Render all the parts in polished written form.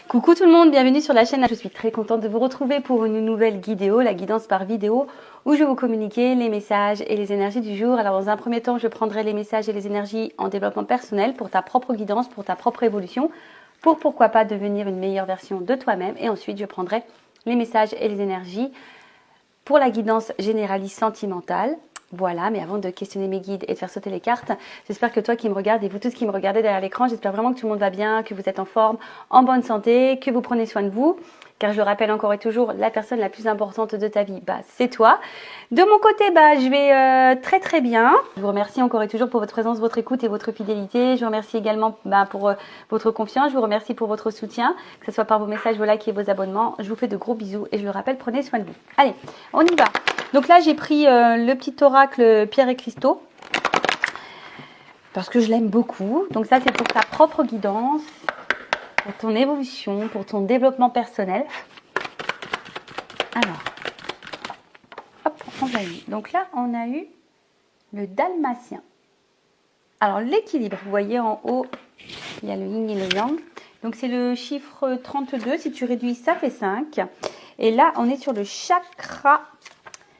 Coucou tout le monde, bienvenue sur la chaîne. Je suis très contente de vous retrouver pour une nouvelle guidéo, la guidance par vidéo, où je vais vous communiquer les messages et les énergies du jour. Alors dans un premier temps, je prendrai les messages et les énergies en développement personnel pour ta propre guidance, pour ta propre évolution, pour pourquoi pas devenir une meilleure version de toi-même. Et ensuite, je prendrai les messages et les énergies pour la guidance généraliste sentimentale. Voilà, mais avant de questionner mes guides et de faire sauter les cartes, j'espère que toi qui me regardes et vous tous qui me regardez derrière l'écran, j'espère vraiment que tout le monde va bien, que vous êtes en forme, en bonne santé, que vous prenez soin de vous. Car je le rappelle encore et toujours, la personne la plus importante de ta vie, c'est toi. De mon côté, je vais très très bien. Je vous remercie encore et toujours pour votre présence, votre écoute et votre fidélité. Je vous remercie également pour votre confiance. Je vous remercie pour votre soutien, que ce soit par vos messages, vos likes et vos abonnements. Je vous fais de gros bisous et je le rappelle, prenez soin de vous. Allez, on y va. Donc là, j'ai pris le petit oracle Pierre et Cristaux parce que je l'aime beaucoup. Donc ça, c'est pour ta propre guidance, pour ton évolution, pour ton développement personnel. Alors, hop, on va y. Donc là, on a eu le dalmatien. Alors, l'équilibre, vous voyez en haut, il y a le yin et le yang. Donc, c'est le chiffre 32. Si tu réduis, ça fait 5. Et là, on est sur le chakra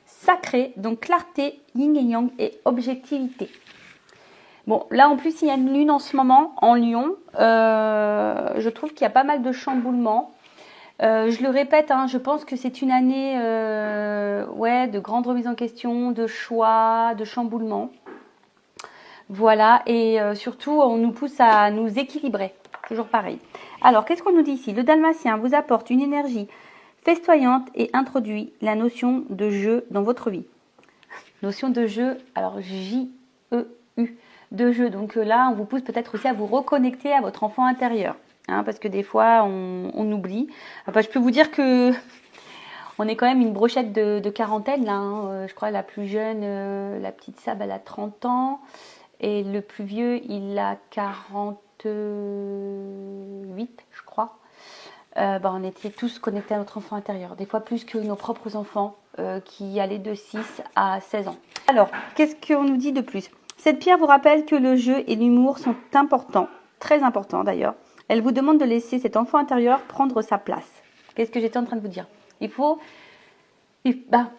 sacré. Donc, clarté, yin et yang et objectivité. Bon, là, en plus, il y a une lune en ce moment en Lion. Je trouve qu'il y a pas mal de chamboulements. Je le répète, je pense que c'est une année de grande remise en question, de choix, de chamboulement. Voilà, et surtout, on nous pousse à nous équilibrer. Toujours pareil. Alors, qu'est-ce qu'on nous dit ici? Le dalmatien vous apporte une énergie festoyante et introduit la notion de jeu dans votre vie. Notion de jeu, alors J-E-U, de jeu. Donc là, on vous pousse peut-être aussi à vous reconnecter à votre enfant intérieur. Parce que des fois, on oublie. Enfin, je peux vous dire que on est quand même une brochette de quarantaine. Là, je crois la plus jeune, la petite Sab, elle a 30 ans. Et le plus vieux, il a 48, je crois. On était tous connectés à notre enfant intérieur. Des fois plus que nos propres enfants qui allaient de 6 à 16 ans. Alors, qu'est-ce qu'on nous dit de plus? Cette pierre vous rappelle que le jeu et l'humour sont importants, très importants d'ailleurs. Elle vous demande de laisser cet enfant intérieur prendre sa place. Qu'est-ce que j'étais en train de vous dire? Il faut,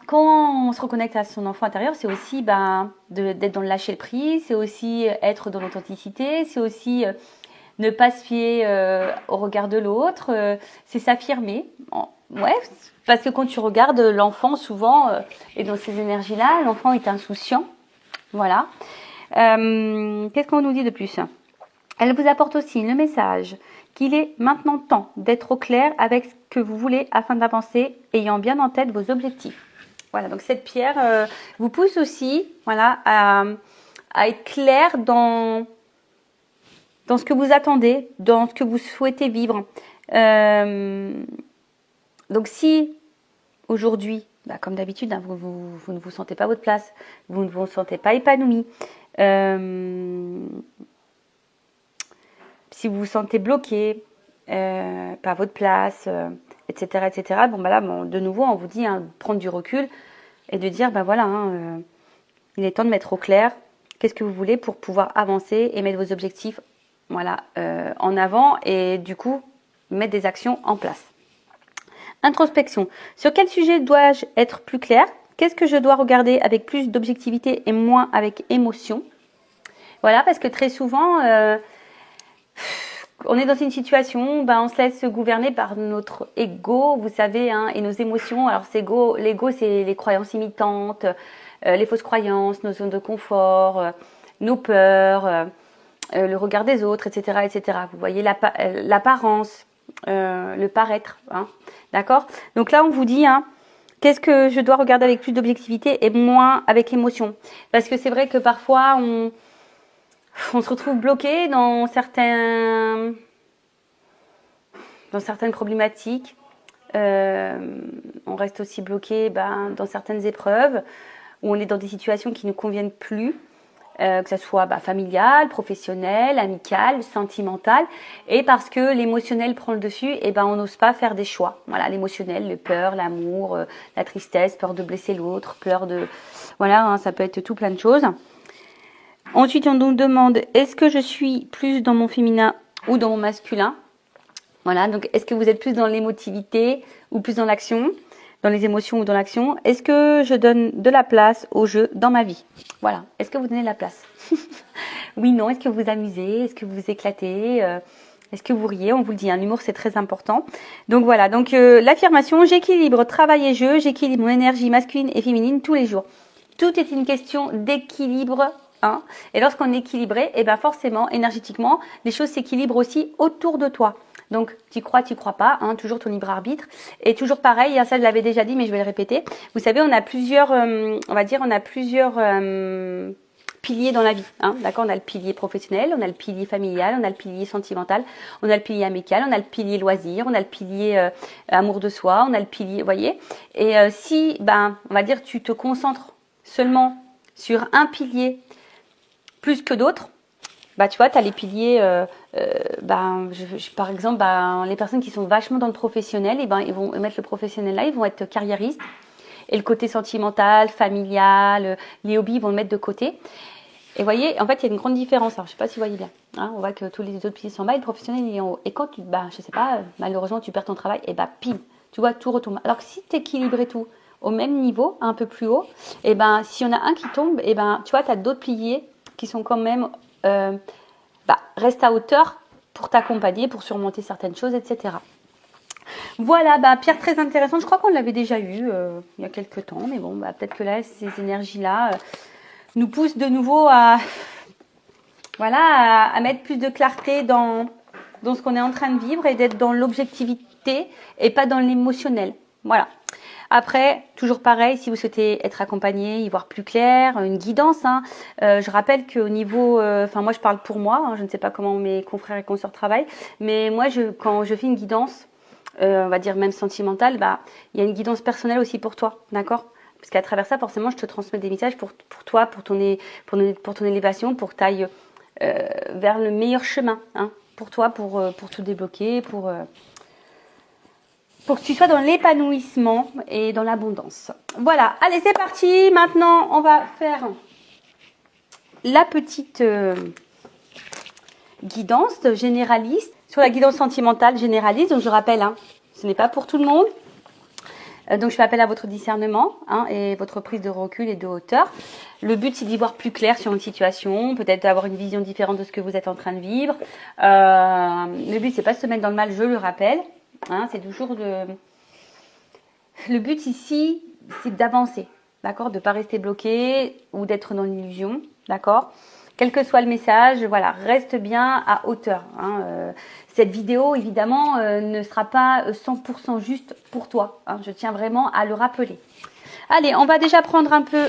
quand on se reconnecte à son enfant intérieur, c'est aussi d'être dans le lâcher prise, c'est aussi être dans l'authenticité, c'est aussi ne pas se fier au regard de l'autre, c'est s'affirmer. Ouais, parce que quand tu regardes l'enfant, souvent, et dans ces énergies-là, l'enfant est insouciant. Voilà. Qu'est-ce qu'on nous dit de plus? Elle vous apporte aussi le message qu'il est maintenant temps d'être au clair avec ce que vous voulez afin d'avancer, ayant bien en tête vos objectifs. Voilà, donc cette pierre vous pousse aussi à être clair dans ce que vous attendez, dans ce que vous souhaitez vivre. Donc si aujourd'hui, comme d'habitude, vous ne vous sentez pas à votre place, vous ne vous sentez pas épanoui, si vous vous sentez bloqué, pas à votre place, etc., etc., de nouveau, on vous dit de prendre du recul et de dire, il est temps de mettre au clair qu'est-ce que vous voulez pour pouvoir avancer et mettre vos objectifs en avant et du coup, mettre des actions en place. Introspection. Sur quel sujet dois-je être plus clair? Qu'est-ce que je dois regarder avec plus d'objectivité et moins avec émotion? Voilà, parce que très souvent, on est dans une situation, on se laisse gouverner par notre ego, vous savez, et nos émotions. Alors, l'ego, c'est les croyances imitantes, les fausses croyances, nos zones de confort, nos peurs, le regard des autres, etc., etc. Vous voyez l'apparence, le paraître, d'accord? Donc là, on vous dit, qu'est-ce que je dois regarder avec plus d'objectivité et moins avec émotion? Parce que c'est vrai que parfois, on se retrouve bloqué dans certaines problématiques. On reste aussi bloqué dans certaines épreuves où on est dans des situations qui ne nous conviennent plus. Que ce soit familial, professionnel, amical, sentimental, et parce que l'émotionnel prend le dessus, on n'ose pas faire des choix. Voilà, l'émotionnel, les peurs, l'amour, la tristesse, peur de blesser l'autre, peur de... Voilà, ça peut être tout plein de choses. Ensuite, on nous demande, est-ce que je suis plus dans mon féminin ou dans mon masculin? Voilà, donc est-ce que vous êtes plus dans l'émotivité ou plus dans l'action, dans les émotions ou dans l'action? Est-ce que je donne de la place au jeu dans ma vie? Voilà, est-ce que vous donnez de la place? Oui, non, est-ce que vous vous amusez? Est-ce que vous vous éclatez? Est-ce que vous riez? On vous le dit, l'humour c'est très important. Donc voilà, donc l'affirmation, j'équilibre travail et jeu, j'équilibre mon énergie masculine et féminine tous les jours. Tout est une question d'équilibre. Hein. Et lorsqu'on est équilibré, et ben forcément, énergétiquement, les choses s'équilibrent aussi autour de toi. Donc, tu crois pas, hein, toujours ton libre arbitre. Et toujours pareil, ça je l'avais déjà dit, mais je vais le répéter. Vous savez, on a plusieurs, piliers dans la vie. Hein, d'accord, on a le pilier professionnel, on a le pilier familial, on a le pilier sentimental, on a le pilier amical, on a le pilier loisir, on a le pilier amour de soi, on a le pilier, vous voyez. Et si, on va dire, tu te concentres seulement sur un pilier plus que d'autres, tu vois, tu as les piliers, par exemple, les personnes qui sont vachement dans le professionnel, ils vont mettre le professionnel là, ils vont être carriéristes. Et le côté sentimental, familial, les hobbies, ils vont le mettre de côté. Et vous voyez, en fait, il y a une grande différence. Alors, je ne sais pas si vous voyez bien. Hein, on voit que tous les autres piliers sont en bas et le professionnel, il est en haut. Et quand tu, je sais pas, malheureusement, tu perds ton travail, et pile, tu vois, tout retombe. Alors que si tu équilibres tout au même niveau, un peu plus haut, si on a un qui tombe, tu vois, tu as d'autres piliers qui sont quand même, restent à hauteur pour t'accompagner, pour surmonter certaines choses, etc. Voilà, pierre très intéressante. Je crois qu'on l'avait déjà eu il y a quelques temps, mais bon, peut-être que là, ces énergies-là nous poussent de nouveau à mettre plus de clarté dans ce qu'on est en train de vivre et d'être dans l'objectivité et pas dans l'émotionnel. Voilà. Après, toujours pareil, si vous souhaitez être accompagné, y voir plus clair, une guidance. Hein, je rappelle qu'au niveau, moi je parle pour moi, hein, je ne sais pas comment mes confrères et consoeurs travaillent, mais moi quand je fais une guidance, on va dire même sentimentale, il y a une guidance personnelle aussi pour toi, d'accord? Parce qu'à travers ça, forcément, je te transmets des messages pour toi, pour ton élévation, pour que tu ailles vers le meilleur chemin, hein, pour toi, pour tout débloquer, pour que tu sois dans l'épanouissement et dans l'abondance. Voilà, allez, c'est parti. Maintenant, on va faire la petite guidance généraliste sur la guidance sentimentale généraliste. Donc, je rappelle, ce n'est pas pour tout le monde. Donc, je fais appel à votre discernement et votre prise de recul et de hauteur. Le but, c'est d'y voir plus clair sur une situation, peut-être d'avoir une vision différente de ce que vous êtes en train de vivre. Le but, c'est pas de se mettre dans le mal, je le rappelle. C'est toujours le but ici, c'est d'avancer, d'accord, de ne pas rester bloqué ou d'être dans l'illusion, d'accord. Quel que soit le message, voilà, reste bien à hauteur. Cette vidéo, évidemment, ne sera pas 100% juste pour toi. Je tiens vraiment à le rappeler. Allez, on va déjà prendre un peu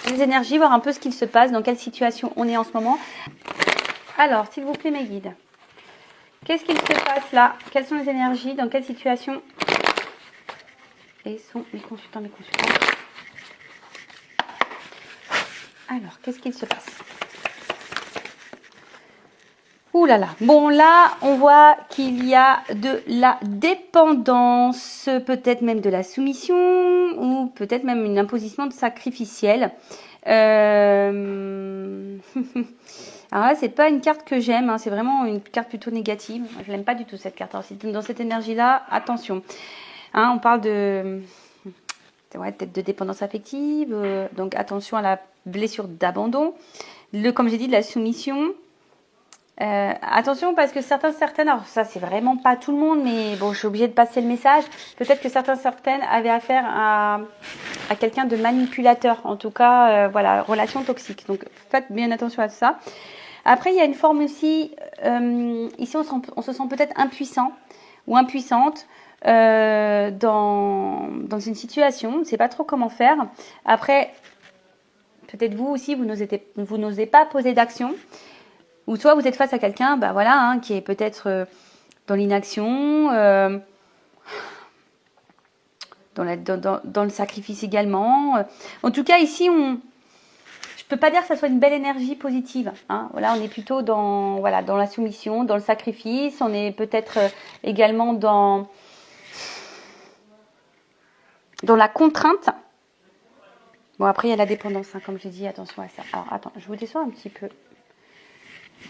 les énergies, voir un peu ce qu'il se passe, dans quelle situation on est en ce moment. Alors, s'il vous plaît, mes guides, qu'est-ce qu'il se passe là? Quelles sont les énergies? Dans quelle situation et sont mes consultants, Alors, qu'est-ce qu'il se passe? Ouh là là. Bon, là, on voit qu'il y a de la dépendance, peut-être même de la soumission, ou peut-être même une imposition de sacrificiel. Alors là, c'est pas une carte que j'aime, c'est vraiment une carte plutôt négative. Je l'aime pas du tout, cette carte. Alors, dans cette énergie-là, attention. On parle de... peut-être de dépendance affective, donc attention à la blessure d'abandon, comme j'ai dit, de la soumission. Attention parce que certaines, alors ça c'est vraiment pas tout le monde, mais bon, je suis obligée de passer le message. Peut-être que certaines avaient affaire à quelqu'un de manipulateur, en tout cas, relation toxique. Donc faites bien attention à ça. Après, il y a une forme aussi, ici on se sent peut-être impuissant ou impuissante. Dans une situation, on ne sait pas trop comment faire. Après, peut-être vous aussi, vous n'osez pas poser d'action. Ou soit vous êtes face à quelqu'un, qui est peut-être dans l'inaction, dans le sacrifice également. En tout cas, ici, je peux pas dire que ça soit une belle énergie positive. Voilà, on est plutôt dans la soumission, dans le sacrifice. On est peut-être également dans la contrainte. Bon, après, il y a la dépendance, comme j'ai dit, attention à ça. Alors, attends, je vous descends un petit peu.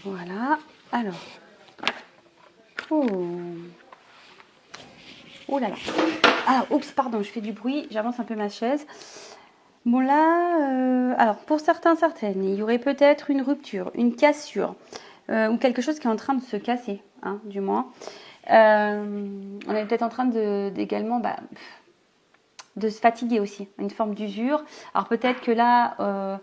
Voilà, alors. Oh. Oh là là. Ah, oups, pardon, je fais du bruit. J'avance un peu ma chaise. Bon là, alors pour certaines, il y aurait peut-être une rupture, une cassure, ou quelque chose qui est en train de se casser, hein, du moins. On est peut-être en train d'également de se fatiguer aussi, une forme d'usure. Alors peut-être que là,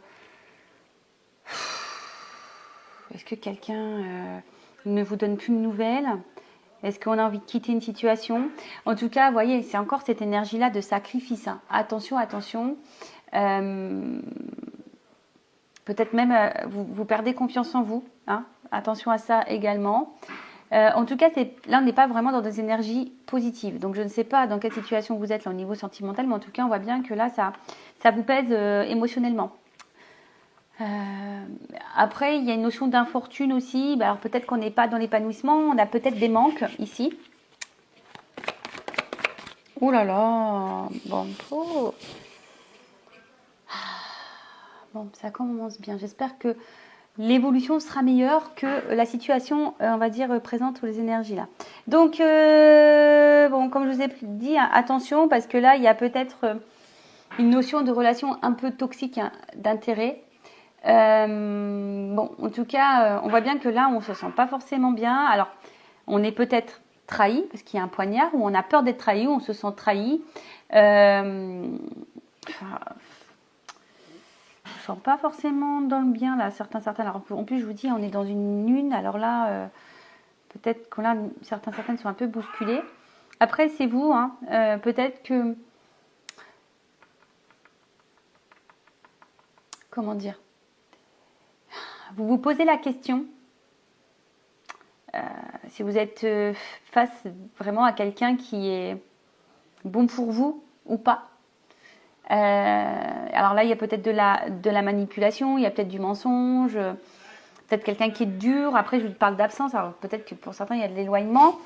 est-ce que quelqu'un ne vous donne plus de nouvelles? Est-ce qu'on a envie de quitter une situation? En tout cas, vous voyez, c'est encore cette énergie-là de sacrifice, hein. Attention, attention. Peut-être même vous perdez confiance en vous, hein. Attention à ça également. En tout cas, là, on n'est pas vraiment dans des énergies positives. Donc, je ne sais pas dans quelle situation vous êtes là, au niveau sentimental, mais en tout cas, on voit bien que là, ça vous pèse émotionnellement. Après, il y a une notion d'infortune aussi. Alors, peut-être qu'on n'est pas dans l'épanouissement. On a peut-être des manques ici. Oh là là. Bon, oh. Bon, ça commence bien. J'espère que l'évolution sera meilleure que la situation, on va dire, présente ou les énergies là. Donc, bon, comme je vous ai dit, hein, attention, parce que là, il y a peut-être une notion de relation un peu toxique, hein, d'intérêt. Bon, en tout cas, on voit bien que là, on se sent pas forcément bien. Alors, on est peut-être trahi, parce qu'il y a un poignard, ou on a peur d'être trahi, ou on se sent trahi. Je sens pas forcément dans le bien là, certains. Alors en plus je vous dis, on est dans une lune, alors là, peut-être que là, certaines sont un peu bousculées. Après c'est vous, hein, peut-être que, comment dire, vous vous posez la question, si vous êtes face vraiment à quelqu'un qui est bon pour vous ou pas. Alors là, il y a peut-être de la manipulation, il y a peut-être du mensonge, peut-être quelqu'un qui est dur. Après, je vous parle d'absence, alors peut-être que pour certains, il y a de l'éloignement.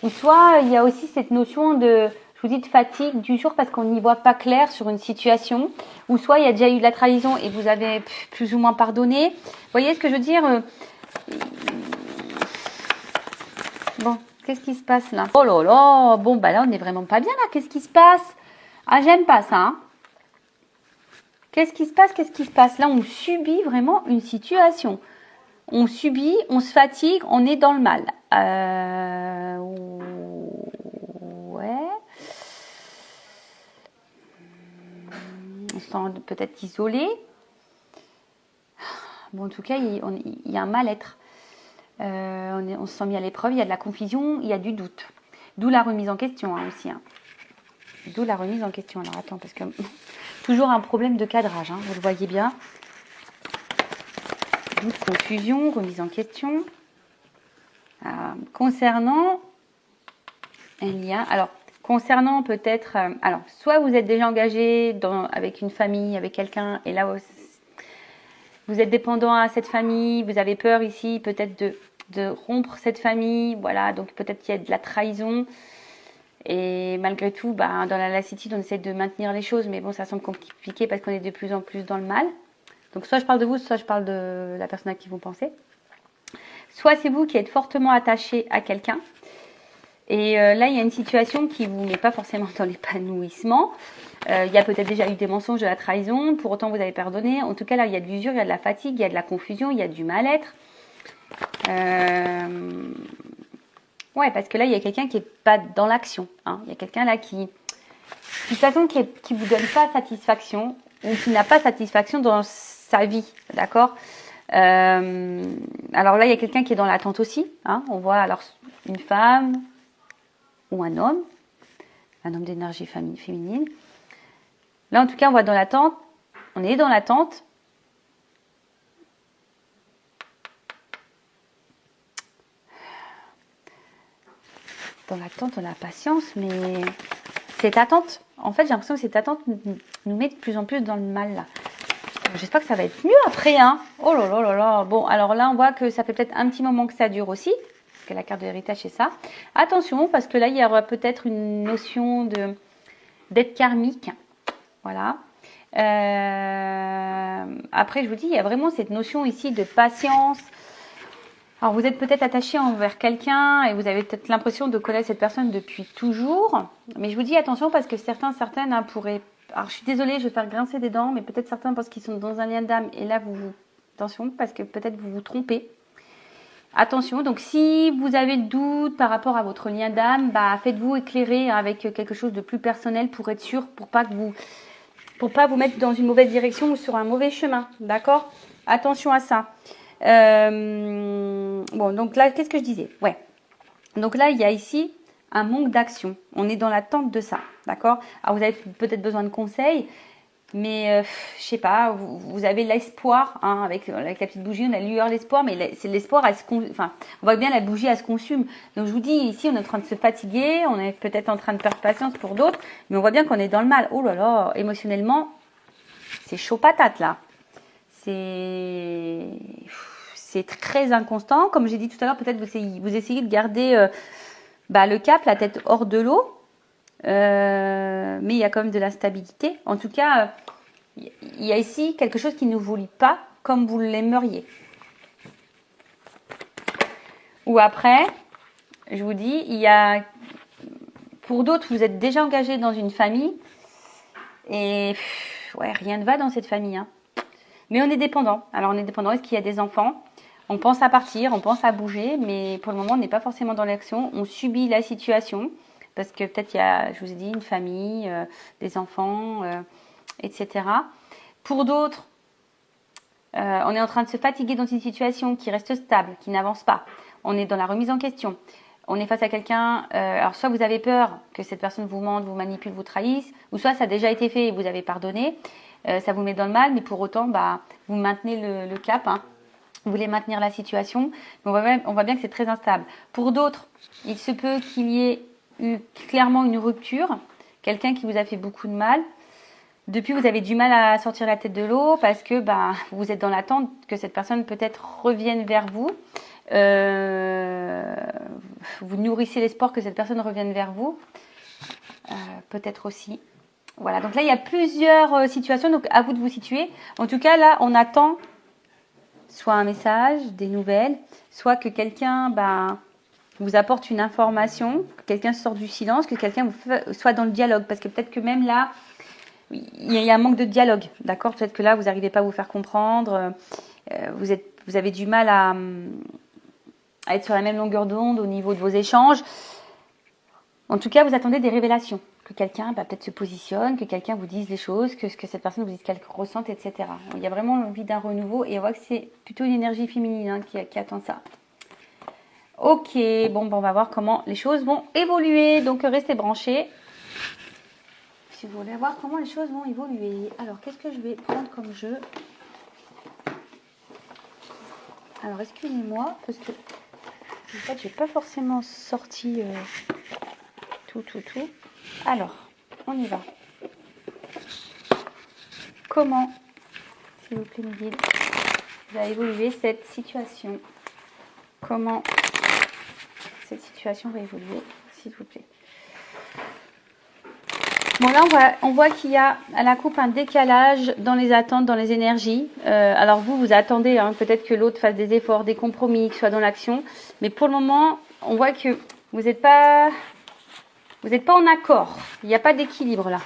Ou soit, il y a aussi cette notion de, je vous dis, de fatigue, d'usure, parce qu'on n'y voit pas clair sur une situation. Ou soit, il y a déjà eu de la trahison et vous avez plus ou moins pardonné. Vous voyez ce que je veux dire? Bon, qu'est-ce qui se passe là? Oh là là, bon, bah là, on n'est vraiment pas bien là. Qu'est-ce qui se passe? Ah, j'aime pas ça, hein. Qu'est-ce qui se passe? Qu'est-ce qui se passe? Là, on subit vraiment une situation. On subit, on se fatigue, on est dans le mal. Ouais. On se sent peut-être isolé. Bon, en tout cas, il y a un mal-être. On se sent mis à l'épreuve, il y a de la confusion, il y a du doute. D'où la remise en question, hein, aussi. Hein. D'où la remise en question. Alors, attends, parce que toujours un problème de cadrage, hein, vous le voyez bien. Doute, confusion, remise en question. Concernant un lien, alors concernant peut-être, alors soit vous êtes déjà engagé avec une famille, avec quelqu'un, et là vous êtes dépendant à cette famille, vous avez peur ici peut-être de rompre cette famille, voilà, donc peut-être qu'il y a de la trahison, et malgré tout, dans la lassitude, on essaie de maintenir les choses, mais bon, ça semble compliqué parce qu'on est de plus en plus dans le mal. Donc soit je parle de vous, soit je parle de la personne à qui vous pensez. Soit c'est vous qui êtes fortement attaché à quelqu'un. Et là, il y a une situation qui ne vous met pas forcément dans l'épanouissement. Il y a peut-être déjà eu des mensonges, de la trahison. Pour autant, vous avez pardonné. En tout cas, là, il y a de l'usure, il y a de la fatigue, il y a de la confusion, il y a du mal-être. Ouais, parce que là, il y a quelqu'un qui n'est pas dans l'action. Hein. Il y a quelqu'un là qui, de toute façon, qui vous donne pas satisfaction ou qui n'a pas satisfaction dans sa vie. D'accord. Alors là, il y a quelqu'un qui est dans l'attente aussi. Hein. On voit alors une femme ou un homme d'énergie féminine. Là, en tout cas, on voit dans l'attente. On est dans l'attente. Dans l'attente, on a patience, mais cette attente, en fait, j'ai l'impression que cette attente nous met de plus en plus dans le mal, là. J'espère que ça va être mieux après, hein. Oh là là là là. Bon, alors là, on voit que ça fait peut-être un petit moment que ça dure aussi, parce que la carte de l'héritage, c'est ça. Attention, parce que là, il y aura peut-être une notion d'être karmique. Voilà. Après, je vous dis, il y a vraiment cette notion ici de patience. Alors, vous êtes peut-être attaché envers quelqu'un et vous avez peut-être l'impression de connaître cette personne depuis toujours. Mais je vous dis attention parce que certaines pourraient... Alors, je suis désolée, je vais faire grincer des dents, mais peut-être certains parce qu'ils sont dans un lien d'âme. Et là, attention, parce que peut-être vous vous trompez. Attention, donc si vous avez le doute par rapport à votre lien d'âme, faites-vous éclairer avec quelque chose de plus personnel pour être sûr, pour pas vous mettre dans une mauvaise direction ou sur un mauvais chemin. D'accord? Attention à ça. Bon, donc là, qu'est-ce que je disais? Ouais. Donc là, il y a ici un manque d'action. On est dans l'attente de ça, d'accord? Alors, vous avez peut-être besoin de conseils, mais je sais pas, vous avez l'espoir, hein, avec la petite bougie, on a lueur l'espoir, mais c'est l'espoir, enfin, on voit bien la bougie, elle se consume. Donc, je vous dis, ici, on est en train de se fatiguer, on est peut-être en train de perdre patience pour d'autres, mais on voit bien qu'on est dans le mal. Oh là là, émotionnellement, c'est chaud patate, là. C'est très inconstant. Comme j'ai dit tout à l'heure, peut-être vous essayez de garder le cap, la tête hors de l'eau. Mais il y a quand même de l'instabilité. En tout cas, il y a ici quelque chose qui ne vous lie pas comme vous l'aimeriez. Ou après, je vous dis, pour d'autres, vous êtes déjà engagé dans une famille. Et rien ne va dans cette famille, hein. Mais on est dépendant. Alors, on est dépendant. Est-ce qu'il y a des enfants? On pense à partir, on pense à bouger, mais pour le moment, on n'est pas forcément dans l'action. On subit la situation parce que peut-être il y a, je vous ai dit, une famille, des enfants, etc. Pour d'autres, on est en train de se fatiguer dans une situation qui reste stable, qui n'avance pas. On est dans la remise en question. On est face à quelqu'un, alors soit vous avez peur que cette personne vous mente, vous manipule, vous trahisse, ou soit ça a déjà été fait et vous avez pardonné. Ça vous met dans le mal, mais pour autant, vous maintenez le cap, hein. Vous voulez maintenir la situation. On voit bien que c'est très instable. Pour d'autres, il se peut qu'il y ait eu clairement une rupture, quelqu'un qui vous a fait beaucoup de mal. Depuis, vous avez du mal à sortir la tête de l'eau parce que vous êtes dans l'attente que cette personne peut-être revienne vers vous. Vous nourrissez l'espoir que cette personne revienne vers vous. Peut-être aussi. Voilà, donc là, il y a plusieurs situations, donc à vous de vous situer. En tout cas, là, on attend soit un message, des nouvelles, soit que quelqu'un vous apporte une information, que quelqu'un sorte du silence, que quelqu'un soit dans le dialogue. Parce que peut-être que même là, il y a un manque de dialogue, d'accord? Peut-être que là, vous n'arrivez pas à vous faire comprendre, vous avez du mal à être sur la même longueur d'onde au niveau de vos échanges. En tout cas, vous attendez des révélations. Que quelqu'un peut-être se positionne, que quelqu'un vous dise les choses, que cette personne vous dise qu'elle ressente, etc. Il y a vraiment l'envie d'un renouveau et on voit que c'est plutôt une énergie féminine, hein, qui attend ça. Ok, bon, on va voir comment les choses vont évoluer. Donc, restez branchés. Si vous voulez voir comment les choses vont évoluer. Alors, qu'est-ce que je vais prendre comme jeu? Alors, excusez-moi, parce que en fait, j'ai pas forcément sorti tout. Alors, on y va. Comment, s'il vous plaît, Miguel, va évoluer cette situation? Comment cette situation va évoluer, s'il vous plaît? Bon, là, on voit qu'il y a à la coupe un décalage dans les attentes, dans les énergies. Alors, vous attendez, hein, peut-être que l'autre fasse des efforts, des compromis, qu'il soit dans l'action. Mais pour le moment, on voit que vous n'êtes pas en accord. Il n'y a pas d'équilibre là.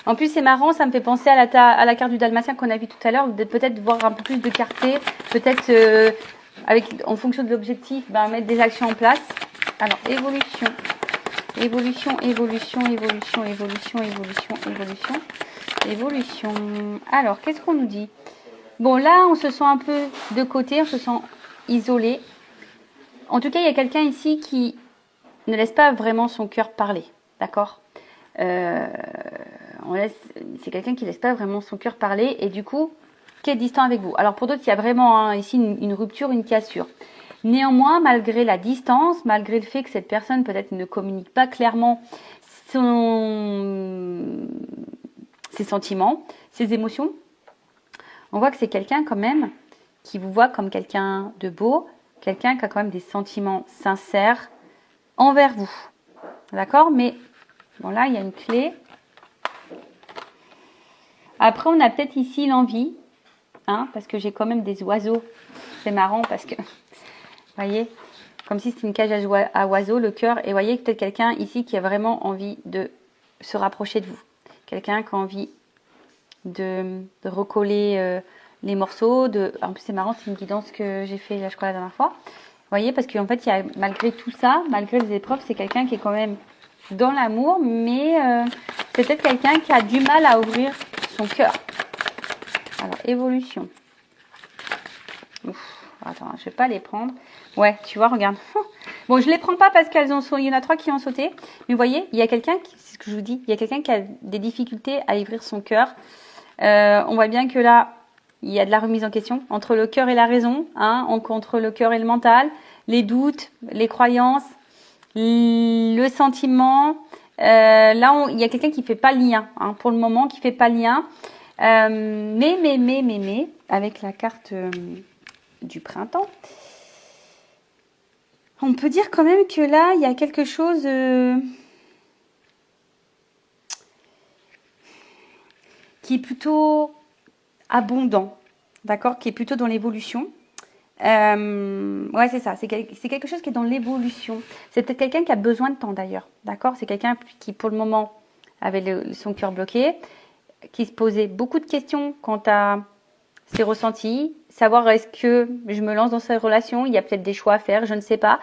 En plus, c'est marrant, ça me fait penser à la carte du Dalmatien qu'on a vu tout à l'heure. Peut-être voir un peu plus de clarté, peut-être en fonction de l'objectif, mettre des actions en place. Alors, évolution. Alors, qu'est-ce qu'on nous dit? Bon, là, on se sent un peu de côté, on se sent isolé. En tout cas, il y a quelqu'un ici qui ne laisse pas vraiment son cœur parler, d'accord? C'est quelqu'un qui laisse pas vraiment son cœur parler et du coup, qui est distant avec vous. Alors pour d'autres, il y a vraiment ici une rupture, une cassure. Néanmoins, malgré la distance, malgré le fait que cette personne peut-être ne communique pas clairement ses sentiments, ses émotions, on voit que c'est quelqu'un quand même qui vous voit comme quelqu'un de beau, quelqu'un qui a quand même des sentiments sincères envers vous. D'accord? Mais bon, là, il y a une clé. Après, on a peut-être ici l'envie, hein, parce que j'ai quand même des oiseaux. C'est marrant parce que voyez, comme si c'était une cage à oiseaux, le cœur. Et vous voyez, peut-être quelqu'un ici qui a vraiment envie de se rapprocher de vous. Quelqu'un qui a envie de recoller les morceaux. En plus, c'est marrant, c'est une guidance que j'ai fait, là, je crois, la dernière fois. Vous voyez, parce qu'en fait, il y a, malgré tout ça, malgré les épreuves, c'est quelqu'un qui est quand même dans l'amour, mais c'est peut-être quelqu'un qui a du mal à ouvrir son cœur. Alors, évolution. Ouf, attends, je vais pas les prendre. Ouais, tu vois, regarde. Bon, je les prends pas parce qu'elles il y en a 3 qui ont sauté. Mais vous voyez, il y a quelqu'un, c'est ce que je vous dis, il y a quelqu'un qui a des difficultés à ouvrir son cœur. On voit bien que là, il y a de la remise en question entre le cœur et la raison, hein, entre le cœur et le mental, les doutes, les croyances, le sentiment. Là, il y a quelqu'un qui fait pas le lien, hein, pour le moment, qui fait pas le lien. Mais, avec la carte du printemps, on peut dire quand même que là, il y a quelque chose qui est plutôt abondant, d'accord, qui est plutôt dans l'évolution. Ouais, c'est ça, c'est quelque chose qui est dans l'évolution. C'est peut-être quelqu'un qui a besoin de temps d'ailleurs, d'accord. C'est quelqu'un qui, pour le moment, avait son cœur bloqué, qui se posait beaucoup de questions quant à ses ressentis, savoir est-ce que je me lance dans cette relation, il y a peut-être des choix à faire, je ne sais pas.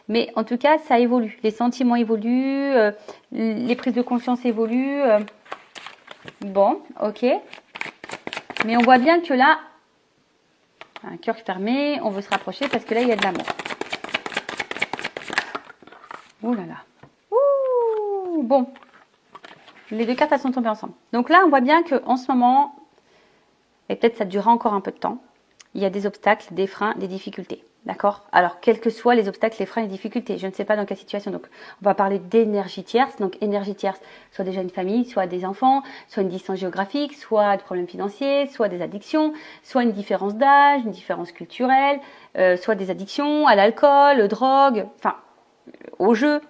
Mais en tout cas, ça évolue. Les sentiments évoluent, les prises de conscience évoluent. Bon, ok. Mais on voit bien que là, un cœur fermé, on veut se rapprocher parce que là, il y a de l'amour. Ouh là là. Ouh, bon. Les 2 cartes, elles sont tombées ensemble. Donc là, on voit bien qu'en ce moment, et peut-être ça durera encore un peu de temps, il y a des obstacles, des freins, des difficultés. D'accord? Alors, quels que soient les obstacles, les freins et les difficultés, je ne sais pas dans quelle situation. Donc, on va parler d'énergie tierce. Donc, énergie tierce, soit déjà une famille, soit des enfants, soit une distance géographique, soit des problèmes financiers, soit des addictions, soit une différence d'âge, une différence culturelle, soit des addictions à l'alcool, aux drogues, enfin, au jeu.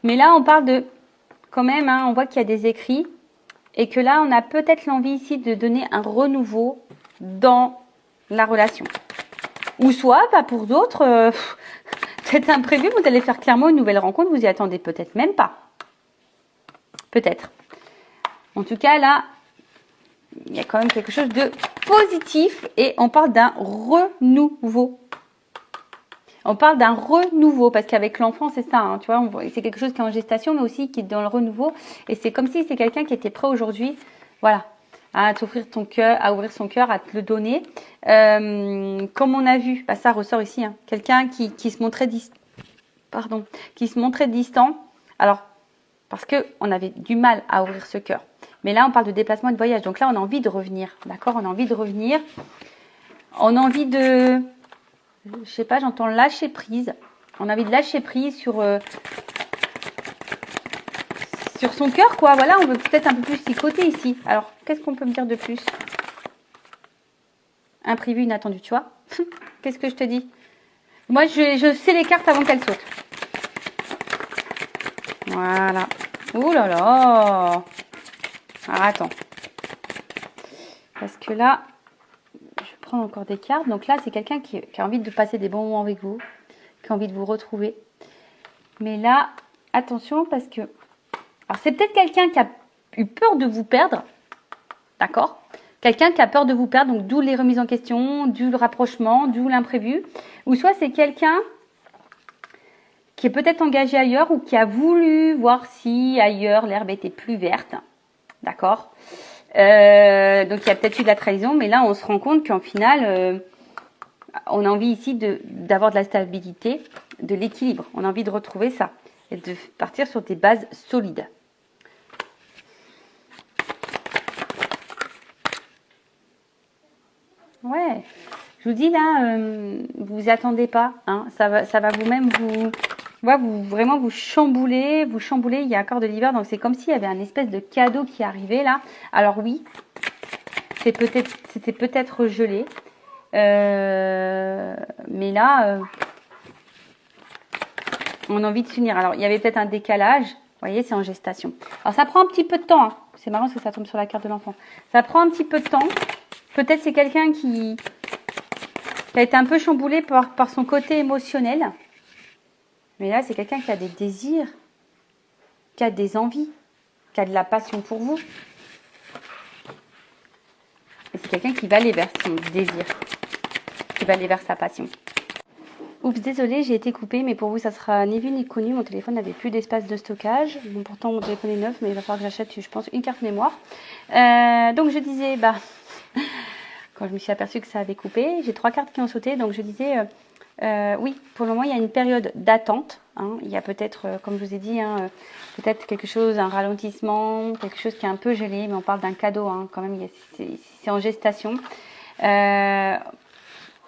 Mais là, on parle de, quand même, hein, on voit qu'il y a des écrits et que là, on a peut-être l'envie ici de donner un renouveau dans la relation. Ou soit, bah pour d'autres, c'est imprévu, vous allez faire clairement une nouvelle rencontre, vous y attendez peut-être même pas. Peut-être. En tout cas, là, il y a quand même quelque chose de positif et on parle d'un renouveau. On parle d'un renouveau parce qu'avec l'enfant, c'est ça, hein, tu vois, c'est quelque chose qui est en gestation, mais aussi qui est dans le renouveau. Et c'est comme si c'est quelqu'un qui était prêt aujourd'hui, voilà, à t'offrir ton cœur, à ouvrir son cœur, à te le donner. Comme on a vu, bah, ça ressort ici, hein, quelqu'un qui se montrait qui se montrait distant. Alors, parce que on avait du mal à ouvrir ce cœur. Mais là, on parle de déplacement et de voyage. Donc là, on a envie de revenir, d'accord? On a envie de revenir. On a envie de, je sais pas, j'entends lâcher prise. On a envie de lâcher prise sur son cœur, quoi. Voilà, on veut peut-être un peu plus psychoter ici. Alors, qu'est-ce qu'on peut me dire de plus? Imprévu, inattendu, tu vois. Qu'est-ce que je te dis? Moi, je sais les cartes avant qu'elles sautent. Voilà. Ouh là là. Alors, attends. Parce que là, je prends encore des cartes. Donc là, c'est quelqu'un qui a envie de passer des bons moments avec vous, qui a envie de vous retrouver. Mais là, attention parce que... Alors, c'est peut-être quelqu'un qui a eu peur de vous perdre. D'accord? Quelqu'un qui a peur de vous perdre, donc d'où les remises en question, d'où le rapprochement, d'où l'imprévu. Ou soit c'est quelqu'un qui est peut-être engagé ailleurs ou qui a voulu voir si ailleurs l'herbe était plus verte. D'accord? Donc il y a peut-être eu de la trahison, mais là on se rend compte qu'en final, on a envie ici d'avoir de la stabilité, de l'équilibre. On a envie de retrouver ça et de partir sur des bases solides. Ouais, je vous dis là, vous attendez pas, hein, ça va vous-même vraiment vous chambouler, Il y a encore de l'hiver, donc c'est comme s'il y avait un espèce de cadeau qui arrivait là. Alors oui, c'était peut-être gelé, mais là, on a envie de s'unir. Alors il y avait peut-être un décalage, vous voyez, c'est en gestation. Alors ça prend un petit peu de temps, hein. C'est marrant parce que ça tombe sur la carte de l'enfant. Ça prend un petit peu de temps. Peut-être c'est quelqu'un qui qui a été un peu chamboulé par son côté émotionnel. Mais là, c'est quelqu'un qui a des désirs, qui a des envies, qui a de la passion pour vous. Et c'est quelqu'un qui va aller vers son désir, qui va aller vers sa passion. Oups, désolé, j'ai été coupée, mais pour vous, ça sera ni vu ni connu. Mon téléphone n'avait plus d'espace de stockage. Bon, pourtant, mon téléphone est neuf, mais il va falloir que j'achète, je pense, une carte mémoire. Donc, je disais, quand je me suis aperçue que ça avait coupé, j'ai 3 cartes qui ont sauté. Donc, je disais, oui, pour le moment, il y a une période d'attente. Hein. Il y a peut-être, comme je vous ai dit, peut-être quelque chose, un ralentissement, quelque chose qui est un peu gelé, mais on parle d'un cadeau, hein, quand même, c'est en gestation.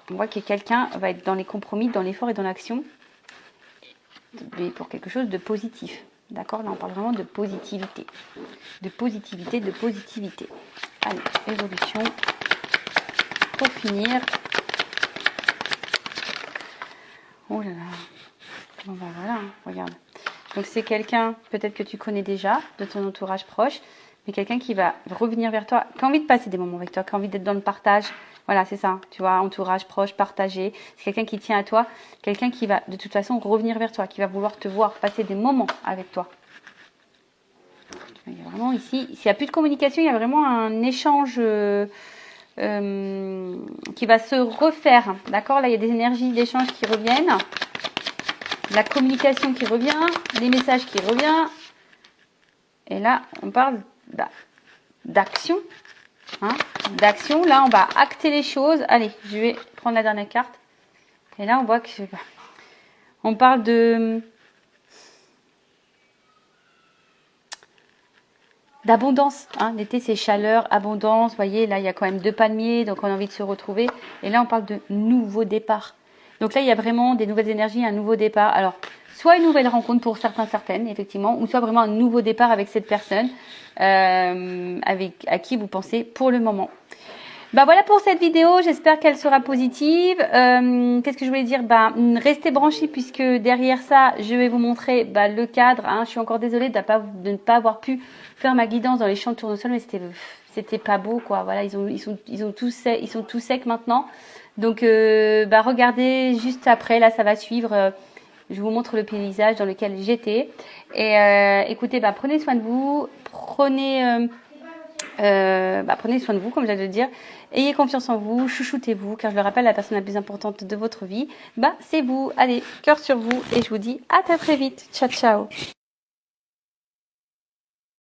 On voit que quelqu'un va être dans les compromis, dans l'effort et dans l'action, mais pour quelque chose de positif. D'accord? Là, on parle vraiment de positivité. De positivité, de positivité. Allez, évolution. Pour finir. Oh là là. Bon, ben voilà, regarde. Donc, c'est quelqu'un, peut-être que tu connais déjà, de ton entourage proche, mais quelqu'un qui va revenir vers toi, qui a envie de passer des moments avec toi, qui a envie d'être dans le partage. Voilà, c'est ça, tu vois, entourage proche, partagé. C'est quelqu'un qui tient à toi, quelqu'un qui va de toute façon revenir vers toi, qui va vouloir te voir passer des moments avec toi. Il y a vraiment ici, s'il n'y a plus de communication, il y a vraiment un échange qui va se refaire. D'accord? Là, il y a des énergies d'échange qui reviennent. La communication qui revient, les messages qui reviennent. Et là, on parle d'action. Hein, d'action. Là, on va acter les choses. Allez, je vais prendre la dernière carte. Et là, on voit que on parle d'abondance. Hein. L'été, c'est chaleur, abondance. Vous voyez, là, il y a quand même 2 palmiers, donc on a envie de se retrouver. Et là, on parle de nouveau départ. Donc là, il y a vraiment des nouvelles énergies, un nouveau départ. Alors, soit une nouvelle rencontre pour certaines, effectivement, ou soit vraiment un nouveau départ avec cette personne à qui vous pensez pour le moment. Voilà pour cette vidéo, j'espère qu'elle sera positive. Qu'est-ce que je voulais dire? Restez branchés puisque derrière ça, je vais vous montrer le cadre. Hein. Je suis encore désolée de ne pas avoir pu faire ma guidance dans les champs de tournesol, mais c'était pas beau, quoi. Voilà, ils sont tous secs maintenant. Donc, regardez juste après, là, ça va suivre. Je vous montre le paysage dans lequel j'étais. Et écoutez, prenez soin de vous, prenez soin de vous, comme j'allais le dire. Ayez confiance en vous, chouchoutez-vous, car je le rappelle, la personne la plus importante de votre vie, c'est vous. Allez, cœur sur vous, et je vous dis à très vite. Ciao, ciao.